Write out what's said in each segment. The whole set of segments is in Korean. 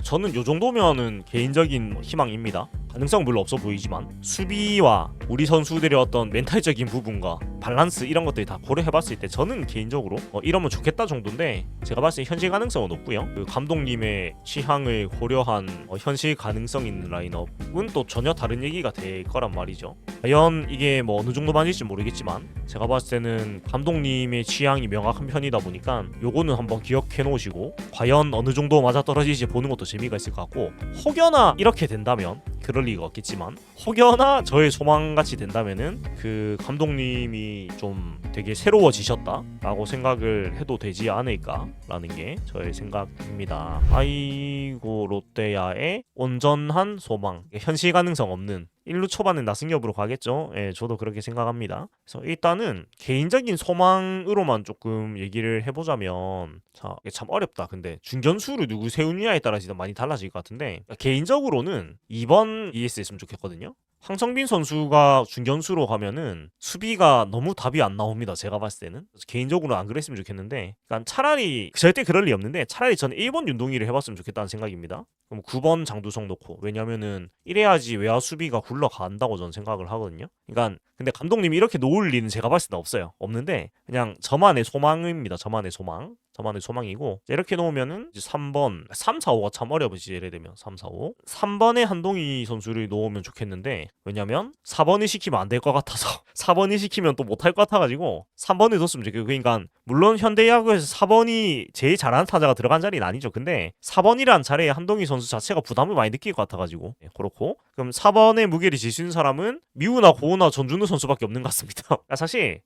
저는 요 정도면은 개인적인 희망입니다. 가능성은 별로 없어 보이지만 수비와 우리 선수들의 어떤 멘탈적인 부분과 밸런스 이런 것들이 다 고려해봤을 때 저는 개인적으로 이러면 좋겠다 정도인데, 제가 봤을 때 현실 가능성은 없고요. 그 감독님의 취향을 고려한 현실 가능성 있는 라인업은 또 전혀 다른 얘기가 될 거란 말이죠. 과연 이게 뭐 어느 정도 맞을지 모르겠지만 제가 봤을 때는 감독님의 취향이 명확한 편이다 보니까 요거는 한번 기억해 놓으시고 과연 어느 정도 맞아떨어질지 보는 것도 재미가 있을 것 같고, 혹여나 이렇게 된다면, 그럴 리가 없겠지만 혹여나 저의 소망같이 된다면은 그 감독님이 좀 되게 새로워지셨다라고 생각을 해도 되지 않을까라는 게 저의 생각입니다. 아이고 롯데야의 온전한 소망, 현실 가능성 없는 1루 초반은 나승엽으로 가겠죠. 예, 저도 그렇게 생각합니다. 그래서 일단은 개인적인 소망으로만 조금 얘기를 해보자면, 자, 이게 참 어렵다. 근데 중견수를 누구 세우느냐에 따라 진짜 많이 달라질 것 같은데, 개인적으로는 2번 ES였으면 좋겠거든요. 황성빈 선수가 중견수로 가면은 수비가 너무 답이 안 나옵니다. 제가 봤을 때는. 그래서 개인적으로 안 그랬으면 좋겠는데, 그러니까 차라리 절대 그럴 리 없는데 차라리 저는 1번 윤동희를 해봤으면 좋겠다는 생각입니다. 그럼 9번 장두성 놓고, 왜냐면은 이래야지 외야 수비가 굴러간다고 저는 생각을 하거든요. 그러니까 근데 감독님이 이렇게 놓을 리는 제가 봤을 때 없어요. 없는데 그냥 저만의 소망입니다. 저만의 소망. 저만의 소망이고, 이렇게 놓으면은 이제 3번, 3, 4, 5가 참 어려워지. 예를 들면 3, 4, 5. 3번에 한동희 선수를 놓으면 좋겠는데, 왜냐면 4번을 시키면 안 될 것 같아서 4번이 시키면 또 못할 것 같아가지고 3번을 뒀으면 좋겠고, 그러니까 물론 현대야구에서 4번이 제일 잘하는 타자가 들어간 자리는 아니죠. 근데 4번이란 자리에 한동희 선수 자체가 부담을 많이 느낄 것 같아가지고, 그렇고, 그럼 4번의 무게를 질 수 있는 사람은 미우나 고우나 전준우 선수밖에 없는 것 같습니다. 사실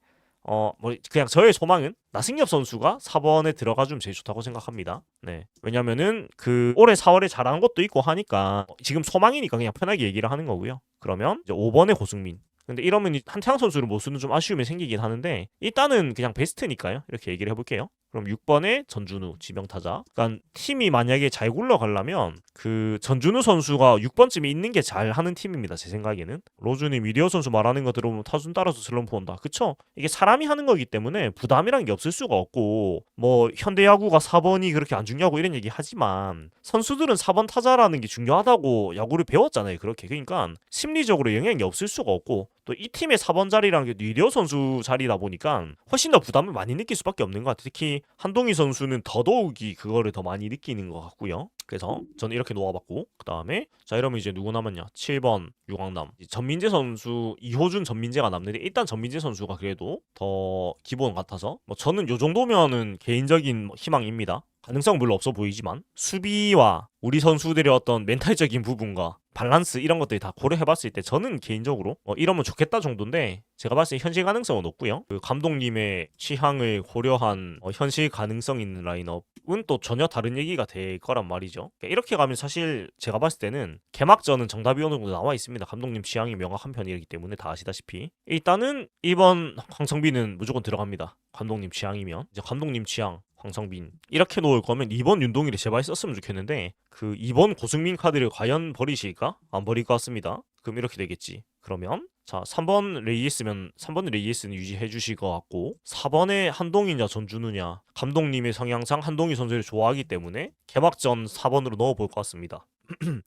뭐 그냥 저의 소망은 나승엽 선수가 4번에 들어가주면 제일 좋다고 생각합니다. 네. 왜냐면은 그 올해 4월에 잘한 것도 있고 하니까 지금 소망이니까 그냥 편하게 얘기를 하는 거고요. 그러면 이제 5번에 고승민. 근데 이러면 한태양 선수를 못 쓰는 좀 아쉬움이 생기긴 하는데, 일단은 그냥 베스트니까요. 이렇게 얘기를 해볼게요. 그럼 6번에 전준우 지명타자. 그러니까 팀이 만약에 잘 굴러가려면 그 전준우 선수가 6번쯤에 있는 게 잘하는 팀입니다. 제 생각에는. 로준이 미디어 선수 말하는 거 들어보면 타순 따라서 슬럼프 온다. 그쵸? 이게 사람이 하는 거기 때문에 부담이란 게 없을 수가 없고, 뭐 현대야구가 4번이 그렇게 안 중요하고 이런 얘기 하지만 선수들은 4번 타자라는 게 중요하다고 야구를 배웠잖아요. 그렇게. 그러니까 심리적으로 영향이 없을 수가 없고, 또 이 팀의 4번 자리라는 게 리디어 선수 자리다 보니까 훨씬 더 부담을 많이 느낄 수밖에 없는 것 같아요. 특히 한동희 선수는 더더욱이 그거를 더 많이 느끼는 것 같고요. 그래서 저는 이렇게 놓아봤고, 그 다음에 자 이러면 이제 누구 남았냐? 7번 유광남. 전민재 선수, 이호준 전민재가 남는데, 일단 전민재 선수가 그래도 더 기본 같아서 뭐 저는 요 정도면은 개인적인 희망입니다. 가능성은 별로 없어 보이지만 수비와 우리 선수들의 어떤 멘탈적인 부분과 밸런스 이런 것들이 다 고려해봤을 때 저는 개인적으로 이러면 좋겠다 정도인데, 제가 봤을 때 현실 가능성은 없고요. 그 감독님의 취향을 고려한 현실 가능성 있는 라인업은 또 전혀 다른 얘기가 될 거란 말이죠. 그러니까 이렇게 가면 사실 제가 봤을 때는 개막전은 정답이 어느 정도 나와 있습니다. 감독님 취향이 명확한 편이기 때문에 다 아시다시피. 일단은 1번 황성빈은 무조건 들어갑니다. 감독님 취향이면. 이제 감독님 취향 황성빈 이렇게 놓을 거면 2번 윤동희를 제발 썼으면 좋겠는데, 그 2번 고승민 카드를 과연 버리실까? 안 버릴 것 같습니다. 그럼 이렇게 되겠지. 그러면 자 3번 레이에스면 3번 레이에스는 유지해 주실 것 같고, 4번에 한동희냐 전준우냐, 감독님의 성향상 한동희 선수를 좋아하기 때문에 개막전 4번으로 넣어볼 것 같습니다.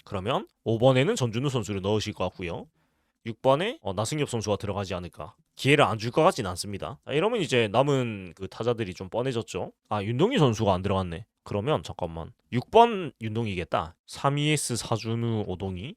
그러면 5번에는 전준우 선수를 넣으실 것 같고요. 6번에 나승엽 선수가 들어가지 않을까. 기회를 안 줄 것 같진 않습니다. 이러면 이제 남은 그 타자들이 좀 뻔해졌죠. 아, 윤동희 선수가 안 들어갔네. 그러면 잠깐만, 6번 윤동희겠다. 3ES 사준우 오동희.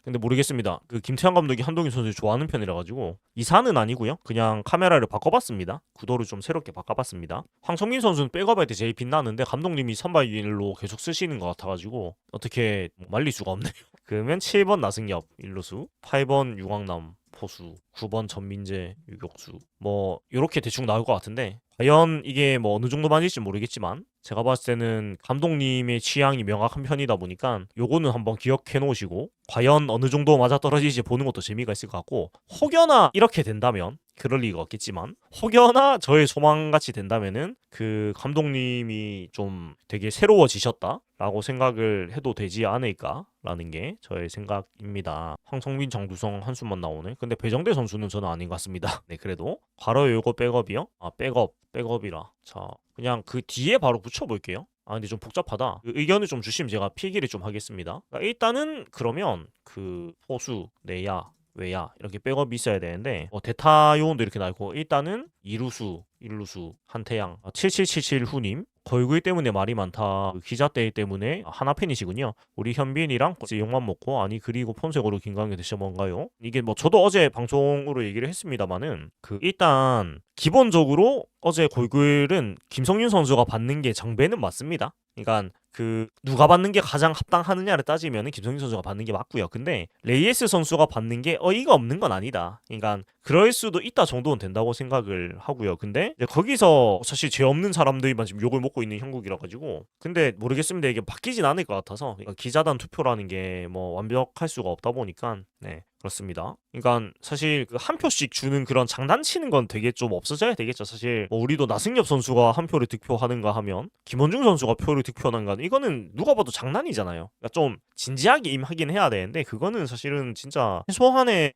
근데 모르겠습니다. 그 김태형 감독이 한동희 선수를 좋아하는 편이라 가지고 이사는 아니고요. 그냥 카메라를 바꿔봤습니다. 구도를 좀 새롭게 바꿔봤습니다. 황성민 선수는 백업할 때 제일 빛나는데 감독님이 선발일로 계속 쓰시는 것 같아가지고 어떻게 말릴 수가 없네요. 그러면 7번 나승엽 일루수, 8번 유광남 포수, 9번 전민재 유격수, 뭐 요렇게 대충 나올 것 같은데, 과연 이게 뭐 어느 정도 맞을지 모르겠지만 제가 봤을 때는 감독님의 취향이 명확한 편이다 보니까 요거는 한번 기억해 놓으시고 과연 어느 정도 맞아떨어질지 보는 것도 재미가 있을 것 같고, 혹여나 이렇게 된다면, 그럴 리가 없겠지만 혹여나 저의 소망같이 된다면은 그 감독님이 좀 되게 새로워지셨다라고 생각을 해도 되지 않을까라는 게 저의 생각입니다. 황성민, 장두성 한숨만 나오네. 근데 배정대 선수는 저는 아닌 것 같습니다. 네, 그래도 바로 요거 백업이요? 아, 백업이라. 자, 그냥 그 뒤에 바로 붙여볼게요. 아 근데 좀 복잡하다. 그 의견을 좀 주시면 제가 필기를 좀 하겠습니다. 그러니까 일단은 그러면 그 포수, 내야, 외야 이렇게 백업이 있어야 되는데 대타 요원도 이렇게 나있고 일단은 이루수, 일루수, 한태양, 7777 후님 걸구이 때문에 말이 많다. 그 기자 때이 때문에 하나 팬이시군요. 우리 현빈이랑 이제 욕만 먹고 아니 그리고 폰색으로 김광현 대체 뭔가요? 이게 뭐 저도 어제 방송으로 얘기를 했습니다만은 그 일단 기본적으로 어제 골글은 김성윤 선수가 받는 게 정배는 맞습니다. 그러니까 그 누가 받는 게 가장 합당하느냐를 따지면은 김성윤 선수가 받는 게 맞고요. 근데 레이에스 선수가 받는 게 어이가 없는 건 아니다. 그러니까 그럴 수도 있다 정도는 된다고 생각을 하고요. 근데 이제 거기서 사실 죄 없는 사람들만 지금 욕을 먹고 있는 형국이라 가지고 근데 모르겠습니다. 이게 바뀌진 않을 것 같아서 그러니까 기자단 투표라는 게 뭐 완벽할 수가 없다 보니까 네. 그렇습니다. 그러니까 사실 그 한 표씩 주는 그런 장난치는 건 되게 좀 없어져야 되겠죠. 사실 뭐 우리도 나승엽 선수가 한 표를 득표하는가 하면 김원중 선수가 표를 득표하는가 이거는 누가 봐도 장난이잖아요. 그러니까 좀 진지하게 임하긴 해야 되는데 그거는 사실은 진짜 최소한의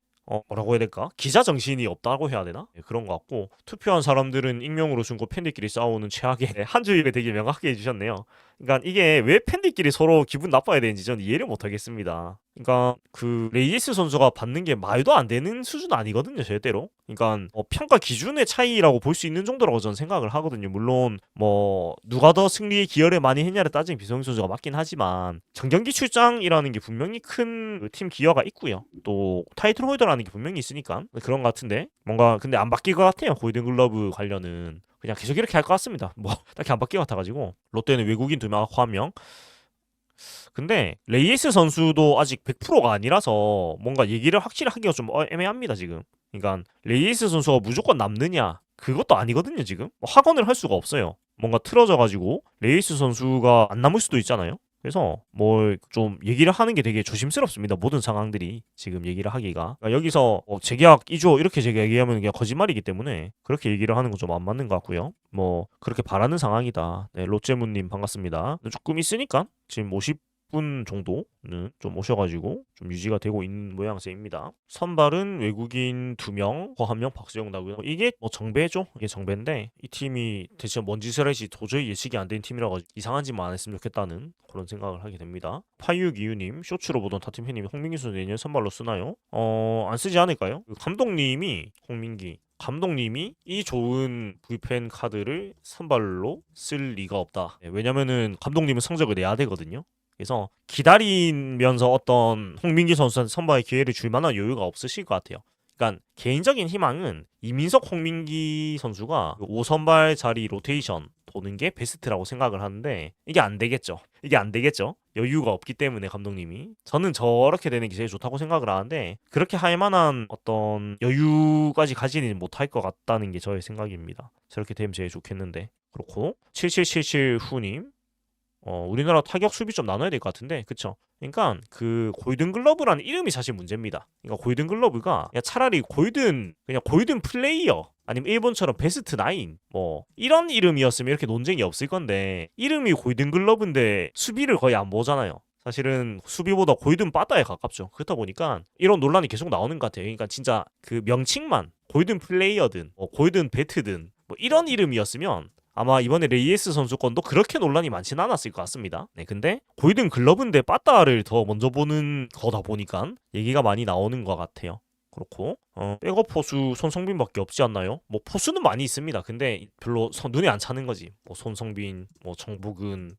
뭐라고 해야 될까? 기자 정신이 없다고 해야 되나? 네, 그런 것 같고 투표한 사람들은 익명으로 준거 팬들끼리 싸우는 최악의 한 줄을 되게 명확하게 해주셨네요. 그러니까 이게 왜 팬들끼리 서로 기분 나빠야 되는지 저는 이해를 못하겠습니다. 그러니까 그 레이스 선수가 받는 게 말도 안 되는 수준 아니거든요, 절대로. 그러니까 평가 기준의 차이라고 볼 수 있는 정도라고 저는 생각을 하거든요. 물론 뭐 누가 더 승리에 기여를 많이 했냐를 따지면 비성윤 선수가 맞긴 하지만 정경기 출장이라는 게 분명히 큰 팀 기여가 있고요. 또 타이틀 홀더라는 게 분명히 있으니까 그런 것 같은데 뭔가 근데 안 바뀔 것 같아요. 골든글러브 관련은. 그냥 계속 이렇게 할 것 같습니다. 뭐 딱히 안 바뀔 것 같아가지고 롯데는 외국인 2명, 한 명. 근데 레이에스 선수도 아직 100%가 아니라서 뭔가 얘기를 확실히 하기가 좀 애매합니다 지금. 그러니까 레이에스 선수가 무조건 남느냐 그것도 아니거든요 지금. 확언을 할 수가 없어요. 뭔가 틀어져가지고 레이에스 선수가 안 남을 수도 있잖아요. 그래서 뭘 좀 얘기를 하는 게 되게 조심스럽습니다. 모든 상황들이 지금 얘기를 하기가 그러니까 여기서 재계약 2조 이렇게 제가 얘기하면 그냥 거짓말이기 때문에 그렇게 얘기를 하는 건 좀 안 맞는 것 같고요. 뭐 그렇게 바라는 상황이다. 네, 롯제문님 반갑습니다. 조금 있으니까 지금 50분 정도는 좀 오셔가지고 좀 유지가 되고 있는 모양새입니다. 선발은 외국인 2명, 거 1명 박수영 나고요. 이게 뭐 정배죠? 이게 정배인데 이 팀이 대체 뭔 짓을 할지 도저히 예측이 안 되는 팀이라서 이상한 짓만 안 했으면 좋겠다는 그런 생각을 하게 됩니다. 파유기유님, 쇼츠로 보던 타팀 팬님이 홍민기 선수 내년 선발로 쓰나요? 안 쓰지 않을까요? 그 감독님이 홍민기 감독님이 이 좋은 V팬 카드를 선발로 쓸 리가 없다. 네, 왜냐면은 감독님은 성적을 내야 되거든요. 그래서 기다리면서 어떤 홍민기 선수한테 선발 기회를 줄 만한 여유가 없으실 것 같아요. 그러니까 개인적인 희망은 이민석 홍민기 선수가 5선발 자리 로테이션 도는 게 베스트라고 생각을 하는데 이게 안 되겠죠. 이게 안 되겠죠. 여유가 없기 때문에 감독님이 저는 저렇게 되는 게 제일 좋다고 생각을 하는데 그렇게 할 만한 어떤 여유까지 가지는 못할 것 같다는 게 저의 생각입니다. 저렇게 되면 제일 좋겠는데 그렇고 7777 후님 우리나라 타격 수비 좀 나눠야 될 것 같은데 그쵸? 그러니까 그 골든글러브라는 이름이 사실 문제입니다. 그러니까 골든글러브가 그냥 차라리 그냥 골든 플레이어 아니면 일본처럼 베스트 나인 뭐 이런 이름이었으면 이렇게 논쟁이 없을 건데 이름이 골든글러브인데 수비를 거의 안 보잖아요. 사실은 수비보다 골든 빠따에 가깝죠. 그렇다 보니까 이런 논란이 계속 나오는 것 같아요. 그러니까 진짜 그 명칭만 골든 플레이어든 골든 배트든 뭐 이런 이름이었으면 아마 이번에 레이에스 선수 건도 그렇게 논란이 많지는 않았을 것 같습니다. 네, 근데 골든 글러브인데 빠따를 더 먼저 보는 거다 보니까 얘기가 많이 나오는 것 같아요. 그렇고 백업 포수 손성빈밖에 없지 않나요? 뭐 포수는 많이 있습니다. 근데 별로 눈에 안 차는 거지. 뭐 손성빈, 뭐 정복은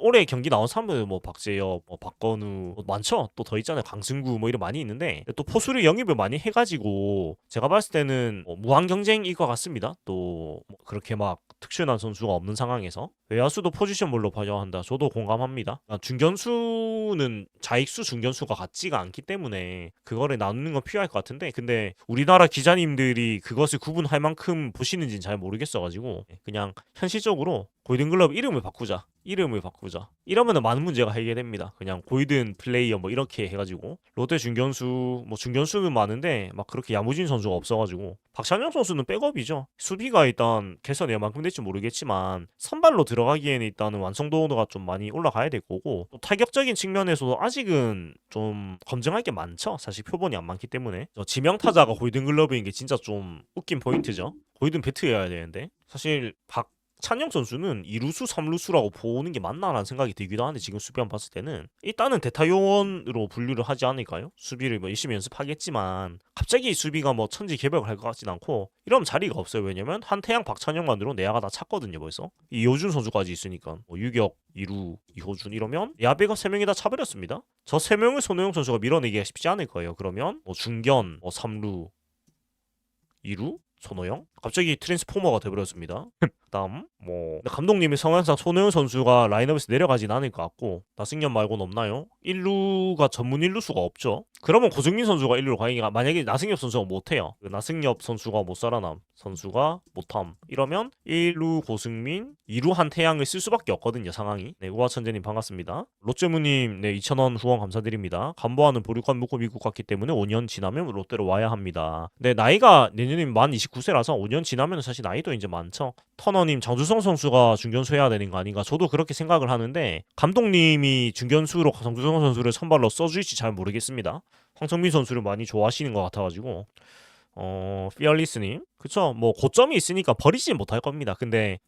올해 경기 나온 사람들 뭐 박재엽, 뭐 박건우 뭐 많죠. 또 더 있잖아요. 강승구 뭐 이런 많이 있는데 또 포수를 영입을 많이 해가지고 제가 봤을 때는 무한 경쟁일 것 같습니다. 또뭐 그렇게 막 특출난 선수가 없는 상황에서 외야수도 포지션별로 봐야 한다. 저도 공감합니다. 중견수는 좌익수 중견수가 같지가 않기 때문에 그거를 나누는 건 필요할 것 같은데 근데 우리나라 기자님들이 그것을 구분할 만큼 보시는지는 잘 모르겠어가지고 그냥 현실적으로 골든글러브 이름을 바꾸자. 이러면은 많은 문제가 해결됩니다. 그냥 골든 플레이어 뭐 이렇게 해가지고 롯데 중견수 뭐 중견수는 많은데 막 그렇게 야무진 선수가 없어가지고 박찬영 선수는 백업이죠. 수비가 일단 개선이 얼만큼 될지 모르겠지만 선발로 들어가기에는 일단은 완성도가 좀 많이 올라가야 될 거고 또 타격적인 측면에서도 아직은 좀 검증할 게 많죠. 사실 표본이 안 많기 때문에 지명 타자가 골든글러브인 게 진짜 좀 웃긴 포인트죠. 골든 배트여야 되는데 사실 찬영 선수는 2루수, 3루수라고 보는 게 맞나라는 생각이 들기도 하는데 지금 수비만 봤을 때는 일단은 대타요원으로 분류를 하지 않을까요? 수비를 뭐 열심히 연습하겠지만 갑자기 수비가 뭐 천지개벽을 할 것 같진 않고 이러면 자리가 없어요. 왜냐면 한태양, 박찬영만으로 내야가 다 찼거든요 벌써. 이호준 선수까지 있으니까 뭐 유격, 이루, 이호준 이러면 야배가 3명이 다 차버렸습니다. 저 3명을 손호영 선수가 밀어내기가 쉽지 않을 거예요. 그러면 뭐 중견, 뭐 3루, 2루, 손호영? 갑자기 트랜스포머가 돼버렸습니다. 그다음 뭐 감독님이 성향상 손호영 선수가 라인업에서 내려가진 않을 것 같고 나승엽 말고는 없나요? 1루가 전문 1루수가 없죠. 그러면 고승민 선수가 1루로 가기가 만약에 나승엽 선수가 못해요. 그 나승엽 선수가 못 살아남 선수가 못함 이러면 1루 고승민 2루 한태양을 쓸 수밖에 없거든요 상황이. 네 우하천재님 반갑습니다. 롯데무님 네 2,000원 후원 감사드립니다. 간보아는 보류관 묻고 미국 갔기 때문에 5년 지나면 롯데로 와야 합니다. 네 나이가 내년에 만 29세라서 5년 지나면 사실 나이도 이제 많죠. 터너님 장주성 선수가 중견수 해야 되는 거 아닌가 저도 그렇게 생각을 하는데 감독님이 중견수로 장주성 선수를 선발로 써줄지 잘 모르겠습니다. 황성민 선수를 많이 좋아하시는 것 같아가지고 피얼리스님 그쵸 뭐 고점이 있으니까 버리지는 못할 겁니다. 근데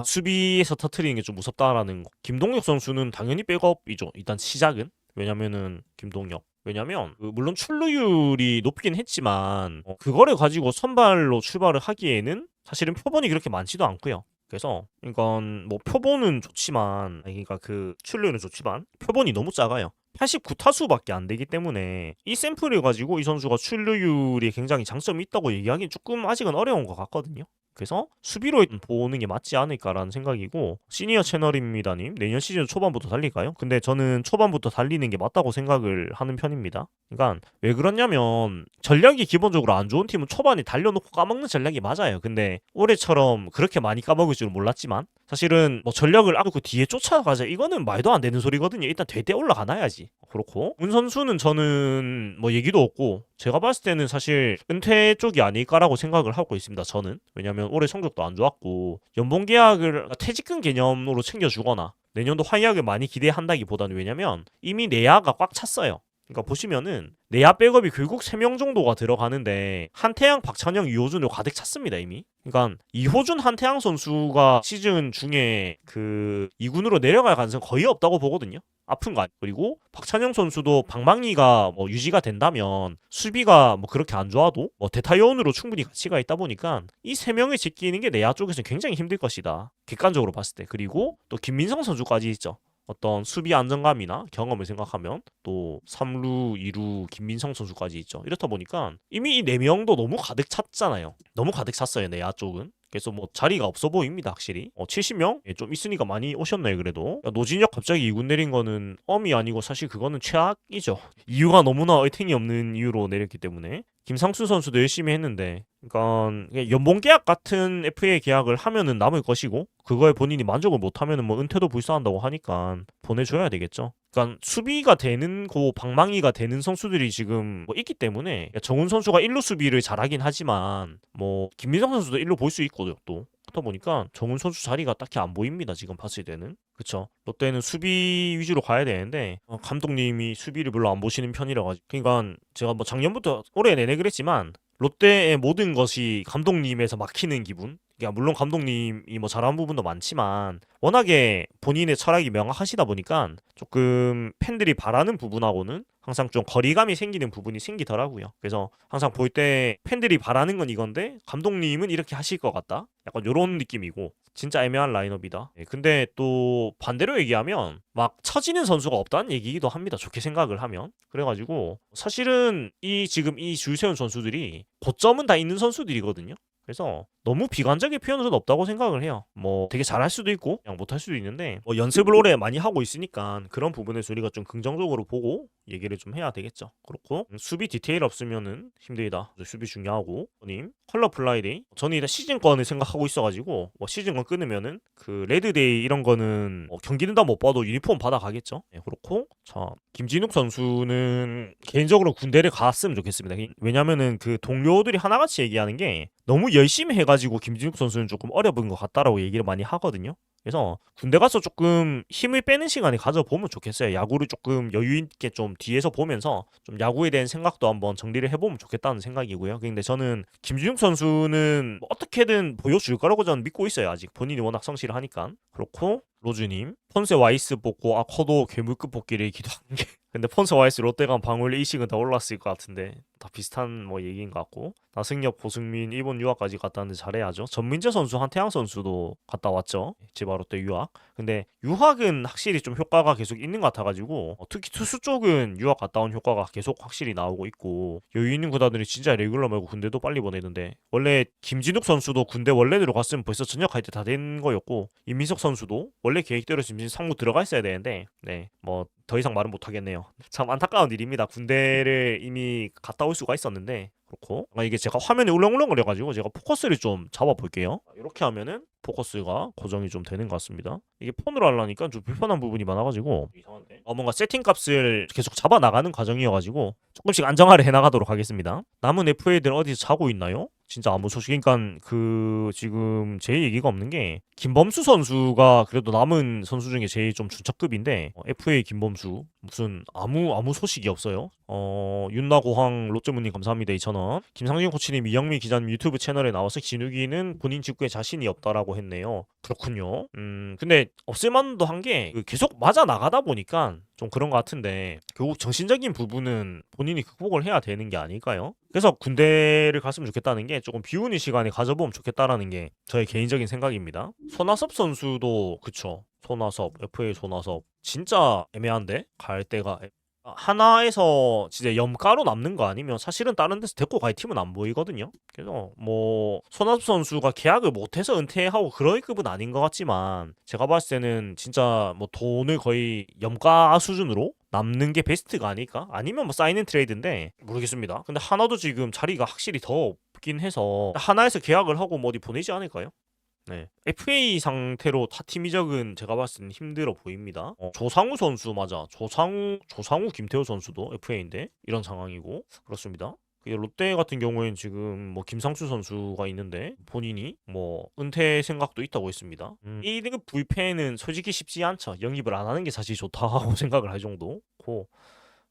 수비에서 터트리는 게 좀 무섭다라는 거. 김동혁 선수는 당연히 백업이죠 일단 시작은. 왜냐면은 김동혁 왜냐면 물론 출루율이 높긴 했지만 그거를 가지고 선발로 출발을 하기에는 사실은 표본이 그렇게 많지도 않고요. 그래서 이건 뭐 표본은 좋지만 그러니까 그 출루율은 좋지만 표본이 너무 작아요. 89타수밖에 안 되기 때문에 이 샘플을 가지고 이 선수가 출루율이 굉장히 장점이 있다고 얘기하기는 조금 아직은 어려운 것 같거든요. 그래서 수비로 보는 게 맞지 않을까라는 생각이고 시니어 채널입니다님 내년 시즌 초반부터 달릴까요? 근데 저는 초반부터 달리는 게 맞다고 생각을 하는 편입니다. 그러니까 왜 그러냐면 전략이 기본적으로 안 좋은 팀은 초반에 달려놓고 까먹는 전략이 맞아요. 근데 올해처럼 그렇게 많이 까먹을 줄은 몰랐지만 사실은 뭐 전략을 앞두고 뒤에 쫓아가자 이거는 말도 안 되는 소리거든요. 일단 될 때 올라가놔야지. 그렇고 문 선수는 저는 뭐 얘기도 없고 제가 봤을 때는 사실 은퇴 쪽이 아닐까라고 생각을 하고 있습니다. 저는 왜냐면 올해 성적도 안 좋았고 연봉 계약을 퇴직금 개념으로 챙겨주거나 내년도 활약을 많이 기대한다기보다는 왜냐면 이미 내야가 꽉 찼어요. 그러니까 보시면은 내야 백업이 결국 3명 정도가 들어가는데 한태양, 박찬영, 이호준으로 가득 찼습니다 이미. 그러니까 이호준, 한태양 선수가 시즌 중에 그 2군으로 내려갈 가능성이 거의 없다고 보거든요. 아픈 거 아니고. 그리고 박찬영 선수도 방망이가 뭐 유지가 된다면 수비가 뭐 그렇게 안 좋아도 뭐 대타요원으로 충분히 가치가 있다 보니까 이 3명을 지키는 게 내야 쪽에서는 굉장히 힘들 것이다. 객관적으로 봤을 때. 그리고 또 김민성 선수까지 있죠. 어떤 수비 안정감이나 경험을 생각하면 또 3루, 2루 김민성 선수까지 있죠. 이렇다 보니까 이미 이 4명도 너무 가득 찼잖아요. 너무 가득 찼어요 내야 쪽은. 그래서 뭐 자리가 없어 보입니다 확실히. 70명? 예, 좀 있으니까 많이 오셨네요 그래도. 노진혁 갑자기 2군 내린 거는 엄이 아니고 사실 그거는 최악이죠. 이유가 너무나 얼탱이 없는 이유로 내렸기 때문에. 김상수 선수도 열심히 했는데 그러니까 연봉 계약 같은 FA 계약을 하면은 남을 것이고 그거에 본인이 만족을 못하면은 뭐 은퇴도 불사한다고 하니까 보내줘야 되겠죠. 그러니까 수비가 되는 방망이가 되는 선수들이 지금 뭐 있기 때문에 정훈 선수가 1루 수비를 잘하긴 하지만 뭐 김민성 선수도 1루 볼 수 있거든요 또. 그러다 보니까 정훈 선수 자리가 딱히 안 보입니다 지금 봤을 때는. 그쵸. 롯데는 수비 위주로 가야 되는데 감독님이 수비를 별로 안 보시는 편이라 가지고 그러니까 제가 뭐 작년부터 올해 내내 그랬지만 롯데의 모든 것이 감독님에서 막히는 기분. 그러니까 물론 감독님이 뭐 잘하는 부분도 많지만 워낙에 본인의 철학이 명확하시다 보니까 조금 팬들이 바라는 부분하고는 항상 좀 거리감이 생기는 부분이 생기더라고요. 그래서 항상 볼 때 팬들이 바라는 건 이건데 감독님은 이렇게 하실 것 같다. 약간 요런 느낌이고 진짜 애매한 라인업이다. 근데 또 반대로 얘기하면 막 처지는 선수가 없다는 얘기기도 합니다. 좋게 생각을 하면. 그래가지고 사실은 지금 이 줄 세운 선수들이 고점은 다 있는 선수들이거든요. 그래서 너무 비관적인 표현은 없다고 생각을 해요. 뭐 되게 잘할 수도 있고 그냥 못할 수도 있는데 뭐 연습을 오래 많이 하고 있으니까 그런 부분에서 우리가 좀 긍정적으로 보고 얘기를 좀 해야 되겠죠. 그렇고 수비 디테일 없으면은 힘들다. 수비 중요하고 님 컬러 플라이데이 저는 일단 시즌권을 생각하고 있어가지고 뭐 시즌권 끊으면은 그 레드데이 이런 거는 경기는 다 못 봐도 유니폼 받아가겠죠. 네, 그렇고 자 김진욱 선수는 개인적으로 군대를 갔으면 좋겠습니다. 왜냐면은 그 동료들이 하나같이 얘기하는 게 너무 열심히 해가지고 김진욱 선수는 조금 어려운 것 같다라고 얘기를 많이 하거든요. 그래서 군대 가서 조금 힘을 빼는 시간을 가져보면 좋겠어요. 야구를 조금 여유 있게 좀 뒤에서 보면서 좀 야구에 대한 생각도 한번 정리를 해보면 좋겠다는 생각이고요. 근데 저는 김준욱 선수는 뭐 어떻게든 보여줄 거라고 저는 믿고 있어요. 아직 본인이 워낙 성실을 하니까. 그렇고 로즈님 폰세 와이스 뽑고 아커도 괴물급 뽑기를 기도하는 게 근데 폰세 와이스 롯데간 방울 일식은 더 올랐을 것 같은데 다 비슷한 뭐 얘기인 것 같고 나승엽 고승민 일본 유학까지 갔다 왔는데 잘해야죠. 전민재 선수 한태양 선수도 갔다 왔죠. 지바 롯데 유학. 근데 유학은 확실히 좀 효과가 계속 있는 것 같아가지고 특히 투수 쪽은 유학 갔다 온 효과가 계속 확실히 나오고 있고 여유 있는 구단들이 진짜 레귤러 말고 군대도 빨리 보내던데 원래 김진욱 선수도 군대 원래대로 갔으면 벌써 전역할 때 다 된 거였고 이민석 선수도 원래 계획대로 지금 상무 들어가 있어야 되는데 네 뭐 더 이상 말은 못하겠네요. 참 안타까운 일입니다. 군대를 이미 갔다 올 수가 있었는데 그렇고 이게 제가 화면이 울렁울렁거려가지고 제가 포커스를 좀 잡아볼게요. 이렇게 하면은 포커스가 고정이 좀 되는 것 같습니다. 이게 폰으로 하려니까 좀 불편한 부분이 많아가지고 이상한데 뭔가 세팅 값을 계속 잡아 나가는 과정이어가지고 조금씩 안정화를 해나가도록 하겠습니다. 남은 FA들 어디서 자고 있나요? 진짜 아무 소식. 그러니까 그 지금 제일 얘기가 없는 게 김범수 선수가 그래도 남은 선수 중에 제일 좀 준차급인데 FA 김범수 무슨 아무 소식이 없어요. 윤나고항 롯데문님 감사합니다 2,000원. 김상진 코치님 이영미 기자님 유튜브 채널에 나와서 진욱이는 본인 직구에 자신이 없다라고 했네요. 그렇군요. 근데 없을만도 한 게 계속 맞아 나가다 보니까 좀 그런 것 같은데 결국 정신적인 부분은 본인이 극복을 해야 되는 게 아닐까요? 그래서 군대를 갔으면 좋겠다는 게 조금 비우는 시간을 가져보면 좋겠다라는 게 저의 개인적인 생각입니다. 손아섭 선수도 그쵸. 손아섭, FA 손아섭 진짜 애매한데 갈 때가 하나에서 진짜 염가로 남는 거 아니면 사실은 다른 데서 데리고 갈 팀은 안 보이거든요. 그래서 뭐 손아섭 선수가 계약을 못해서 은퇴하고 그럴 급은 아닌 것 같지만 제가 봤을 때는 진짜 뭐 돈을 거의 염가 수준으로 남는 게 베스트가 아닐까? 아니면 뭐 사인앤 트레이드인데 모르겠습니다. 근데 하나도 지금 자리가 확실히 더 없긴 해서 하나에서 계약을 하고 뭐 어디 보내지 않을까요? 네. FA 상태로 타팀 이적은 제가 봤을 때는 힘들어 보입니다. 조상우 선수 맞아. 조상우 김태호 선수도 FA인데 이런 상황이고 그렇습니다. 롯데 같은 경우에는 지금 뭐 김상수 선수가 있는데 본인이 뭐 은퇴 생각도 있다고 했습니다. 1등급 불펜은 솔직히 쉽지 않죠. 영입을 안 하는 게 사실 좋다고 생각을 할 정도고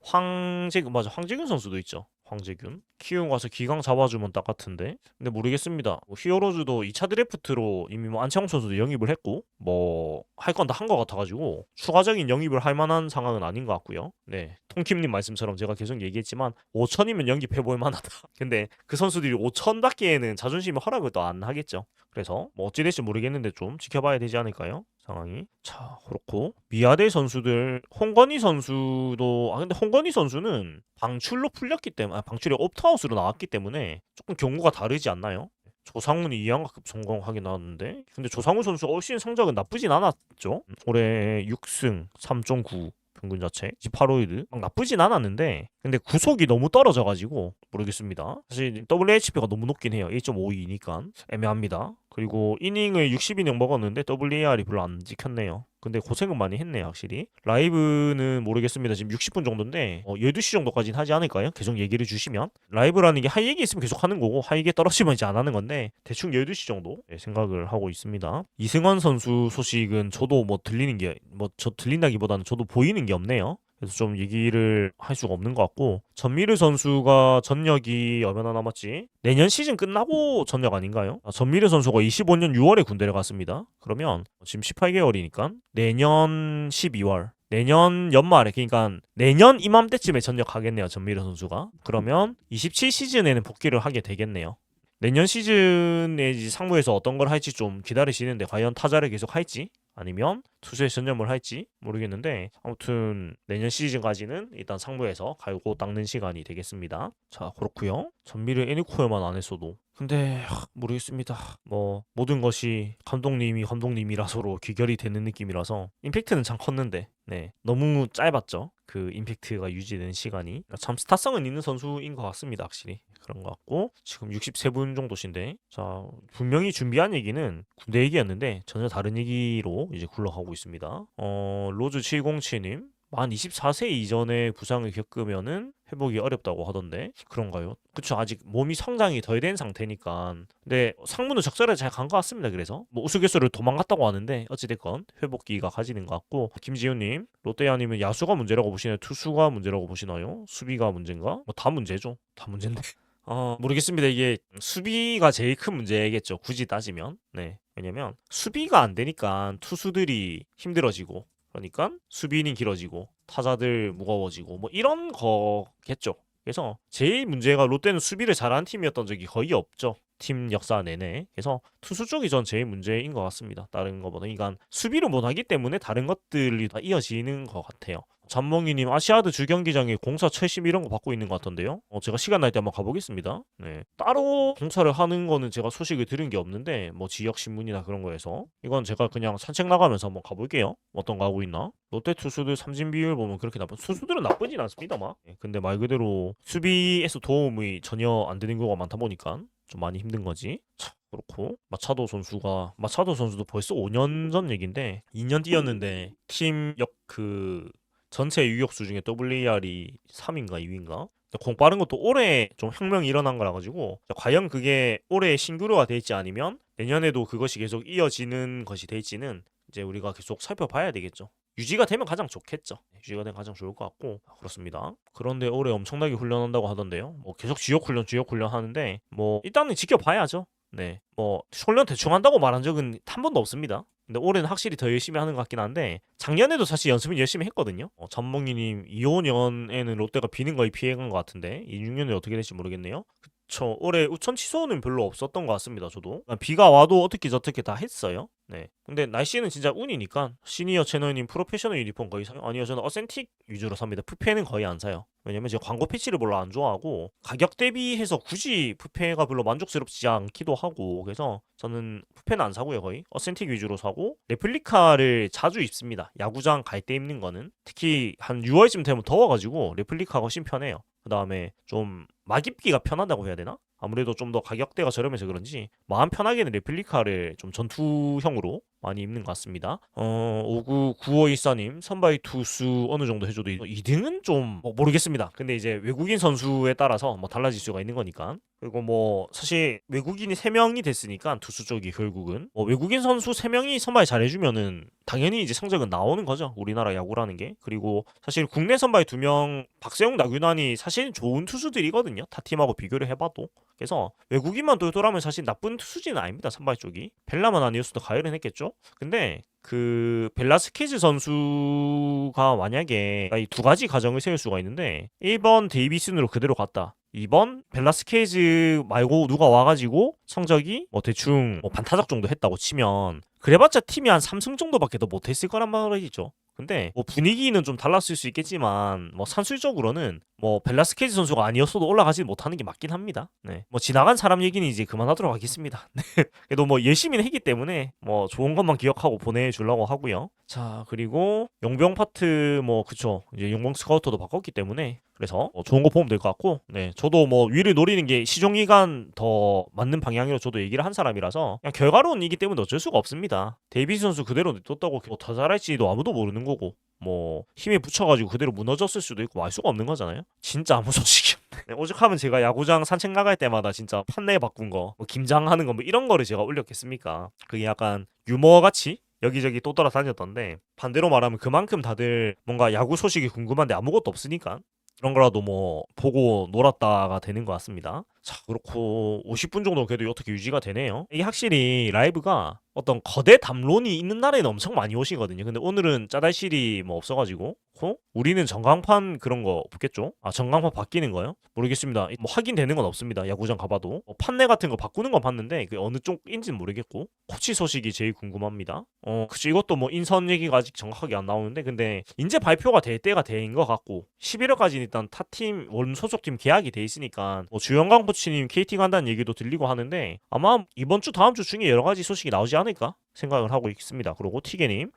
황재균 선수도 있죠. 황재균 키움 가서 기강 잡아주면 딱 같은데 근데 모르겠습니다. 뭐 히어로즈도 2차 드래프트로 이미 뭐 안채홍 선수도 영입을 했고 뭐 할 건 다 한 것 같아가지고 추가적인 영입을 할 만한 상황은 아닌 것 같고요. 네 통킴님 말씀처럼 제가 계속 얘기했지만 5천이면 영입해볼 만하다. 근데 그 선수들이 5천 받기에는 자존심이 허락을 또 안 하겠죠. 그래서 뭐 어찌 될지 모르겠는데 좀 지켜봐야 되지 않을까요? 상황이. 자 그렇고 미아대 선수들 홍건희 선수도 근데 홍건희 선수는 방출로 풀렸기 때문에 방출이 옵트아웃으로 나왔기 때문에 조금 경우가 다르지 않나요? 조상훈이 2양가급 성공하게 나왔는데 근데 조상훈 선수 올 시즌 성적은 나쁘진 않았죠. 올해 6승 3.9 평균 자체 28호이드 막 나쁘진 않았는데 근데 구속이 너무 떨어져가지고 모르겠습니다. 사실 WHP가 너무 높긴 해요. 1.52니까 애매합니다. 그리고 이닝을 60이닝 먹었는데 WAR이 별로 안 찍혔네요. 근데 고생은 많이 했네요 확실히. 라이브는 모르겠습니다. 지금 60분 정도인데 12시 정도까지는 하지 않을까요? 계속 얘기를 주시면. 라이브라는 게 할 얘기 있으면 계속 하는 거고 할 얘기 떨어지면 이제 안 하는 건데 대충 12시 정도 생각을 하고 있습니다. 이승환 선수 소식은 저도 뭐 들리는 게 뭐 저 들린다기보다는 저도 보이는 게 없네요. 그래서 좀 얘기를 할 수가 없는 것 같고 전미르 선수가 전역이 얼마나 남았지? 내년 시즌 끝나고 전역 아닌가요? 전미르 선수가 25년 6월에 군대를 갔습니다. 그러면 지금 18개월이니까 내년 12월 내년 연말에 그러니까 내년 이맘때쯤에 전역하겠네요. 전미르 선수가. 그러면 27 시즌에는 복귀를 하게 되겠네요. 내년 시즌에 상무에서 어떤 걸 할지 좀 기다리시는데 과연 타자를 계속 할지 아니면 투수에 전념을 할지 모르겠는데 아무튼 내년 시즌까지는 일단 상무에서 갈고 닦는 시간이 되겠습니다. 자 그렇고요. 전미를 애니코어만 안 했어도 근데 모르겠습니다. 뭐 모든 것이 감독님이라서로 귀결이 되는 느낌이라서 임팩트는 참 컸는데 네 너무 짧았죠. 그 임팩트가 유지되는 시간이 참 스타성은 있는 선수인 것 같습니다. 확실히 그런 것 같고 지금 63분 정도신데 자 분명히 준비한 얘기는 군대 얘기였는데 전혀 다른 얘기로 이제 굴러가고 있습니다. 로즈707님 만 24세 이전에 부상을 겪으면은 회복이 어렵다고 하던데 그런가요? 그쵸, 아직 몸이 성장이 덜 된 상태니까. 근데 상무는 적절하게 잘 간 것 같습니다. 그래서 뭐 우스갯소리로 도망갔다고 하는데 어찌됐건 회복기가 가지는 것 같고. 김지훈님, 롯데야님은 야수가 문제라고 보시나요? 투수가 문제라고 보시나요? 수비가 문제인가? 뭐 다 문제죠. 다 문제인데. 모르겠습니다. 이게 수비가 제일 큰 문제겠죠. 굳이 따지면. 네. 왜냐면 수비가 안 되니까 투수들이 힘들어지고, 그러니까 수비는 길어지고 타자들 무거워지고 뭐 이런 거겠죠. 그래서 제일 문제가, 롯데는 수비를 잘하는 팀이었던 적이 거의 없죠. 팀 역사 내내. 그래서 투수 쪽이 전 제일 문제인 것 같습니다. 다른 거보다. 그러니까 수비를 못하기 때문에 다른 것들이 다 이어지는 것 같아요. 잠몽이님, 아시아드 주경기장에 공사 철심 이런 거 받고 있는 것 같던데요. 제가 시간 날 때 한번 가보겠습니다. 네, 따로 공사를 하는 거는 제가 소식을 들은 게 없는데 뭐 지역 신문이나 그런 거에서 이건 제가 그냥 산책 나가면서 한번 가볼게요. 어떤 거 하고 있나. 롯데 투수들 삼진 비율 보면 그렇게 나쁜, 투수들은 나쁘진 않습니다 막. 근데 말 그대로 수비에서 도움이 전혀 안 되는 경우가 많다 보니까 좀 많이 힘든 거지. 참, 그렇고 마차도 선수도 벌써 5년 전 얘긴데 2년 뛰었는데 팀 전체 유격수 중에 WAR이 3인가 2위인가? 공 빠른 것도 올해 좀 혁명이 일어난 거라 가지고, 과연 그게 올해 신규로가 될지 아니면 내년에도 그것이 계속 이어지는 것이 될지는 이제 우리가 계속 살펴봐야 되겠죠. 유지가 되면 가장 좋겠죠. 유지가 되면 가장 좋을 것 같고. 그렇습니다. 그런데 올해 엄청나게 훈련한다고 하던데요. 뭐 계속 지역 훈련 하는데 뭐 일단은 지켜봐야죠. 네, 뭐 훈련 대충 한다고 말한 적은 한 번도 없습니다. 근데 올해는 확실히 더 열심히 하는 것 같긴 한데, 작년에도 사실 연습은 열심히 했거든요. 전몽기님, 25년에는 롯데가 비는 거의 피해간 것 같은데 26년에 어떻게 될지 모르겠네요. 그쵸, 올해 우천 취소는 별로 없었던 것 같습니다. 저도 비가 와도 어떻게 저떻게 다 했어요. 네, 근데 날씨는 진짜 운이니까. 시니어 채널님, 프로페셔널 유니폼 거의 사요? 아니요, 저는 어센틱 위주로 삽니다. 푸페는 거의 안 사요. 왜냐면 제가 광고 패치를 별로 안 좋아하고 가격 대비해서 굳이 푸페가 별로 만족스럽지 않기도 하고, 그래서 저는 푸페는 안 사고요. 거의 어센틱 위주로 사고 레플리카를 자주 입습니다. 야구장 갈 때 입는 거는. 특히 한 6월쯤 되면 더워가지고 레플리카가 훨씬 편해요. 그 다음에 좀 막 입기가 편하다고 해야 되나? 아무래도 좀 더 가격대가 저렴해서 그런지 마음 편하게는 레플리카를 좀 전투형으로 많이 입는 것 같습니다. 599514님, 선발 투수 어느 정도 해줘도 2등은 좀 모르겠습니다. 근데 이제 외국인 선수에 따라서 뭐 달라질 수가 있는 거니까. 그리고 뭐 사실 외국인이 3명이 됐으니까 투수 쪽이 결국은 외국인 선수 3명이 선발 잘해주면은 당연히 이제 성적은 나오는 거죠. 우리나라 야구라는 게. 그리고 사실 국내 선발 2명, 박세웅, 나균환이 사실 좋은 투수들이거든요. 타 팀하고 비교를 해봐도. 그래서 외국인만 똘똘하면 사실 나쁜 투수진은 아닙니다. 선발 쪽이. 벨라만 아니었어도 가열은 했겠죠. 근데 그 벨라스케즈 선수가 만약에 이 두 가지 가정을 세울 수가 있는데, 1번 데이비슨으로 그대로 갔다, 2번 벨라스케즈 말고 누가 와가지고 성적이 뭐 대충 뭐 반타작 정도 했다고 치면, 그래봤자 팀이 한 3승 정도밖에 더 못했을 거란 말이죠. 근데 뭐 분위기는 좀 달랐을 수 있겠지만 뭐 산술적으로는 뭐 벨라스케즈 선수가 아니었어도 올라가지 못하는 게 맞긴 합니다. 네, 뭐 지나간 사람 얘기는 이제 그만하도록 하겠습니다. 네. 그래도 뭐 열심히는 했기 때문에 뭐 좋은 것만 기억하고 보내주려고 하고요. 자, 그리고 용병 파트 뭐 그쵸, 이제 용병 스카우터도 바꿨기 때문에 그래서 좋은 거 보면 될 것 같고. 네, 저도 뭐 위를 노리는 게 시종기간 더 맞는 방향으로 저도 얘기를 한 사람이라서 그냥 결과론이기 때문에 어쩔 수가 없습니다. 데이비스 선수 그대로 뒀다고 더 잘할지도 아무도 모르는 거고, 뭐 힘에 붙여가지고 그대로 무너졌을 수도 있고 알 수가 없는 거잖아요. 진짜 아무 소식이 없네. 네, 오죽하면 제가 야구장 산책 나갈 때마다 진짜 판넬 바꾼 거, 뭐 김장하는 거 뭐 이런 거를 제가 올렸겠습니까? 그게 약간 유머같이 여기저기 또 돌아다녔던데, 반대로 말하면 그만큼 다들 뭔가 야구 소식이 궁금한데 아무것도 없으니까 그런 거라도 뭐 보고 놀았다가 되는 것 같습니다. 자, 그렇고 50분 정도 그래도 어떻게 유지가 되네요. 이게 확실히 라이브가 어떤 거대 담론이 있는 날에는 엄청 많이 오시거든요. 근데 오늘은 짜달실이 뭐 없어가지고 우리는 전광판 그런 거 없겠죠? 아, 전광판 바뀌는 거요? 모르겠습니다. 뭐 확인되는 건 없습니다. 야구장 가봐도 판넬 같은 거 바꾸는 건 봤는데 그 어느 쪽인지는 모르겠고. 코치 소식이 제일 궁금합니다. 그치, 이것도 뭐 인선 얘기가 아직 정확하게 안 나오는데, 근데 이제 발표가 될 때가 된 것 같고 11월까지 일단 타팀 원 소속팀 계약이 돼 있으니까 뭐 주영강 코치님 KT 간다는 얘기도 들리고 하는데 아마 이번 주 다음 주 중에 여러 가지 소식이 나오지 않을까 생각을 하고 있습니다. 그리고 티게님,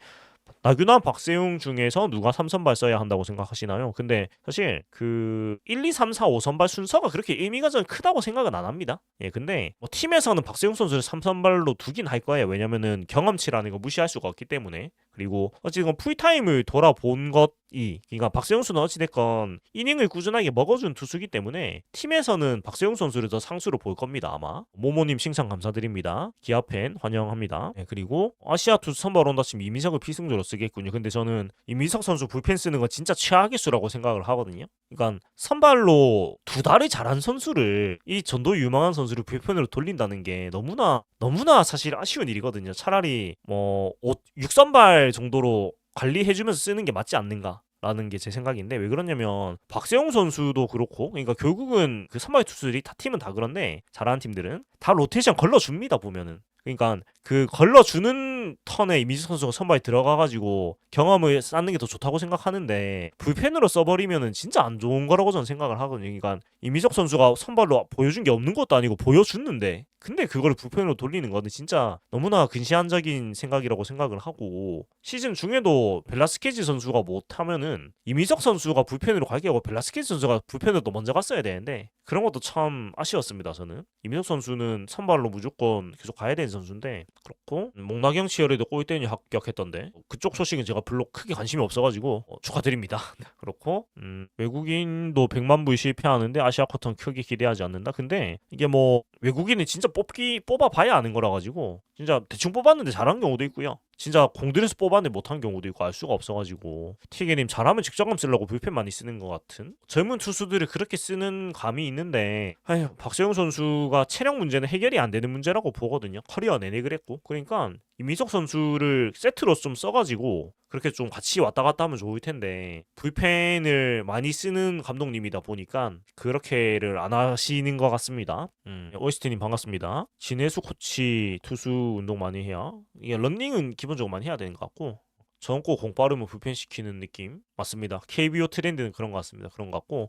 나균환, 박세웅 중에서 누가 3선발 써야 한다고 생각하시나요? 근데 사실 그 1, 2, 3, 4, 5선발 순서가 그렇게 의미가 좀 크다고 생각은 안 합니다. 예, 근데 뭐 팀에서는 박세웅 선수를 3선발로 두긴 할 거예요. 왜냐면은 경험치라는 거 무시할 수가 없기 때문에. 그리고 어쨌든 풀타임을 돌아본 것이, 그러니까 박세웅 선수는 어찌됐건 이닝을 꾸준하게 먹어준 투수기 때문에 팀에서는 박세웅 선수를 더 상수로 볼 겁니다. 아마 모모님 칭찬 감사드립니다. 기아팬 환영합니다. 네, 그리고 아시아 투수 선발 온다치면 이민석을 필승조로 쓰겠군요. 근데 저는 이민석 선수 불펜 쓰는 건 진짜 최악의 수라고 생각을 하거든요. 그러니까 선발로 두 달을 잘한 선수를, 이 전도 유망한 선수를 불펜으로 돌린다는 게 너무나 사실 아쉬운 일이거든요. 차라리 뭐 6선발 정도로 관리해주면서 쓰는 게 맞지 않는가 라는 게 제 생각인데, 왜 그러냐면 박세웅 선수도 그렇고, 그러니까 결국은 그 선발 투수들이 다 팀은 다 그런데 잘하는 팀들은 다 로테이션 걸러줍니다 보면은. 그러니까 그 걸러주는 턴에 이민석 선수가 선발에 들어가가지고 경험을 쌓는 게 더 좋다고 생각하는데, 불펜으로 써버리면은 진짜 안 좋은 거라고 저는 생각을 하거든요. 그러니까 이민석 선수가 선발로 보여준 게 없는 것도 아니고 보여줬는데, 근데 그걸 불펜으로 돌리는 거는 진짜 너무나 근시안적인 생각이라고 생각을 하고, 시즌 중에도 벨라스케지 선수가 못하면은 이민석 선수가 불펜으로 갈게 하고 벨라스케지 선수가 불펜으로 또 먼저 갔어야 되는데, 그런 것도 참 아쉬웠습니다. 저는 이민석 선수는 선발로 무조건 계속 가야 되는 선수인데, 그렇고 목나경 치어리도 골대니 합격했던데 그쪽 소식은 제가 별로 크게 관심이 없어가지고 축하드립니다. 그렇고 외국인도 100만 불 실패하는데 아시아 커터는 크게 기대하지 않는다. 근데 이게 뭐 외국인은 진짜 뽑아봐야 아는 거라 가지고 진짜 대충 뽑았는데 잘한 경우도 있고요. 진짜 공들여서 뽑았는데 못한 경우도 있고 알 수가 없어가지고, 티게님 잘하면 직접감 쓰려고 불펜 많이 쓰는 것 같은 젊은 투수들을 그렇게 쓰는 감이 있는데, 아휴, 박세웅 선수가 체력 문제는 해결이 안 되는 문제라고 보거든요. 커리어 내내 그랬고. 그러니까 이민석 선수를 세트로 좀 써가지고 그렇게 좀 같이 왔다 갔다 하면 좋을 텐데, 불펜을 많이 쓰는 감독님이다 보니까 그렇게를 안 하시는 것 같습니다. 오이스티님 반갑습니다. 진해수 코치 투수 운동 많이 해요. 이게 런닝은 기본적으로 많이 해야 되는 것 같고, 저는 꼭 공 빠르면 불펜 시키는 느낌 맞습니다. KBO 트렌드는 그런 것 같습니다. 그런 것 같고,